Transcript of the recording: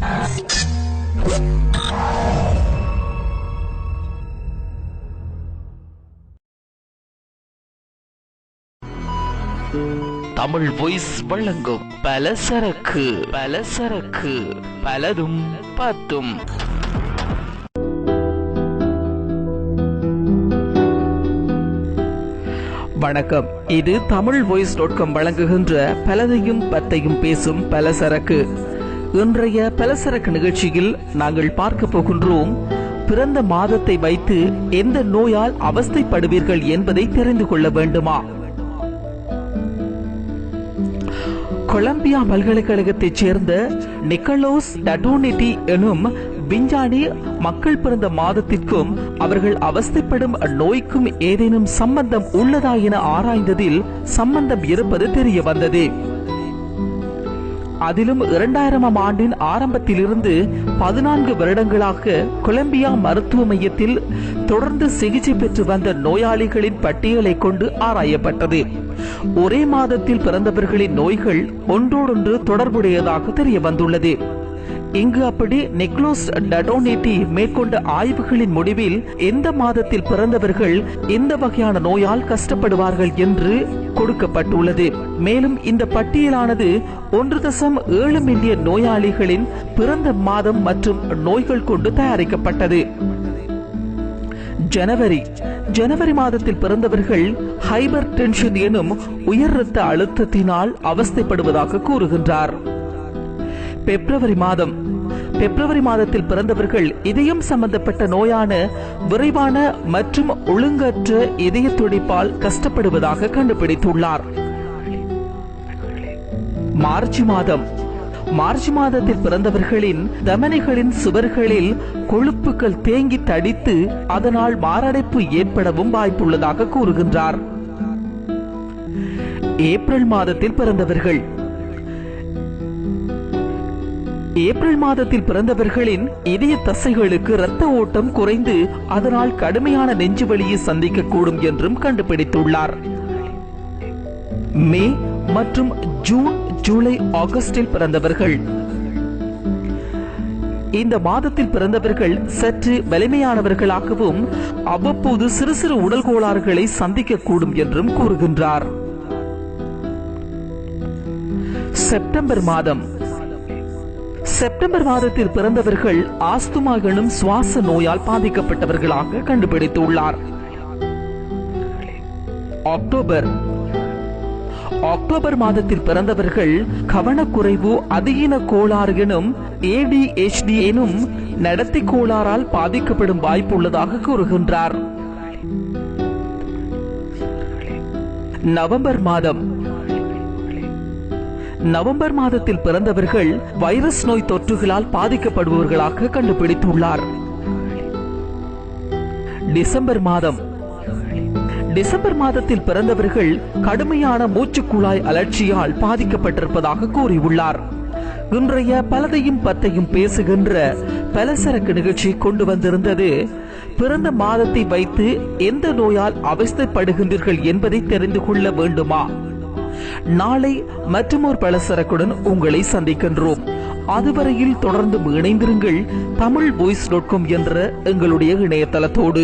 Tamil voice வழங்கும் பலசரக்கு பலதும் பத்தும். வணக்கம். இது தமிழ் வாய்ஸ்.com வழங்குகின்ற பலதையும் பத்தையும் பேசும் பலசரக்கு. இன்றைய பலசரக்கு நிகழ்ச்சியில் நாங்கள் பார்க்க போகின்றோம், பிறந்த மாதத்தை வைத்து எந்த நோயால் அவஸ்தைப்படுவீர்கள் என்பதை தெரிந்து கொள்ள வேண்டுமா? கொலம்பியா பல்கலைக்கழகத்தைச் சேர்ந்த நிக்கலோஸ் டடோனிட்டி எனும் விஞ்ஞானி மக்கள் பிறந்த மாதத்திற்கும் அவர்கள் அவஸ்தைப்படும் நோய்க்கும் ஏதேனும் சம்பந்தம் உள்ளதா என ஆராய்ந்ததில் சம்பந்தம் இருப்பது தெரிய வந்தது. அதிலும் 2000ஆம் ஆண்டின் ஆரம்பத்திலிருந்து 14 வருடங்களாக கொலம்பியா மருத்துவ மையத்தில் தொடர்ந்து சிகிச்சை பெற்று வந்த நோயாளிகளின் பட்டியலை கொண்டு ஆராயப்பட்டது. ஒரே மாதத்தில் பிறந்தவர்களின் நோய்கள் ஒன்றோடொன்று தொடர்புடையதாக தெரிய வந்துள்ளது. இங்கு அப்படி நிக்கலோஸ் டடோனிட்டி மேற்கொண்ட ஆய்வுகளின் முடிவில் எந்த மாதத்தில் பிறந்தவர்கள் எந்த வகையான நோயால் கஷ்டப்படுவார்கள் என்று கொடுக்கப்பட்டுள்ளது. மேலும் இந்த பட்டியலானது 1.7 மில்லியன் நோயாளிகளின் பிறந்த மாதம் மற்றும் நோய்கள் கொண்டு தயாரிக்கப்பட்டது. ஜனவரி மாதத்தில் பிறந்தவர்கள் ஹைபர் டென்ஷன் எனும் உயர் இரத்த அழுத்தத்தினால் அவஸ்தைப்படுவதாக கூறுகின்றார். பிப்ரவரி மாதத்தில் பிறந்தவர்கள் இதயம் சம்பந்தப்பட்ட நோயான விரைவான மற்றும் ஒழுங்கற்ற இதய துடிப்பால் கஷ்டப்படுவதாக கண்டுபிடித்துள்ளார். மார்ச் மாதத்தில் பிறந்தவர்களின் தமனிகளின் சுவர்களில் கொழுப்புகள் தேங்கி தடித்து அதனால் மாரடைப்பு ஏற்படவும் வாய்ப்புள்ளதாக கூறுகின்றார். ஏப்ரல் மாதத்தில் பிறந்தவர்களின் இதய தசைகளுக்கு இரத்த ஓட்டம் குறைந்து அதனால் கடுமையான நெஞ்சு வலியை சந்திக்கக்கூடும் என்றும் கண்டுபிடித்துள்ளார். மே மற்றும் ஜூன், ஜூலை, ஆகஸ்டில் பிறந்தவர்கள். இந்த மாதத்தில் பிறந்தவர்கள் சற்று வலிமையானவர்களாகவும் அவ்வப்போது சிறு சிறு உடல் கோளாறுகளை சந்திக்கக்கூடும் என்றும் கூறுகின்றார். செப்டம்பர் மாதத்தில் பிறந்தவர்கள் ஆஸ்துமா எனும் சுவாச நோயால் பாதிக்கப்பட்டவர்களாக கண்டுபிடித்துள்ளார். அக்டோபர் மாதத்தில் பிறந்தவர்கள் கவனக்குறைவு, அதிகீன கோளாறு எனும் ADHD எனும் நடத்தை கோளாறால் பாதிக்கப்படும் வாய்ப்பு உள்ளதாக கூறுகின்றார். நவம்பர் மாதத்தில் பிறந்தவர்கள் வைரஸ் நோய் தொற்றுகளால் பாதிக்கப்படுபவர்களாக கண்டுபிடித்துள்ளார். டிசம்பர் மாதத்தில் பிறந்தவர்கள் கடுமையான மூச்சுக்குழாய் அழற்சியால் பாதிக்கப்பட்டிருப்பதாக கூறியுள்ளார். இன்றைய பலதையும் பத்தையும் பேசுகின்ற பலசரக்கு நிகழ்ச்சி கொண்டு வந்திருந்தது, பிறந்த மாதத்தை வைத்து எந்த நோயால் அவஸ்தைப்படுகின்றீர்கள் என்பதை தெரிந்து கொள்ள வேண்டுமா? நாளை மற்றொரு பலசரக்குடன் உங்களை சந்திக்கின்றோம். அதுவரையில் தொடர்ந்து இணைந்திருங்கள் தமிழ் வாய்ஸ்.com என்ற எங்களுடைய இணையதளத்தோடு.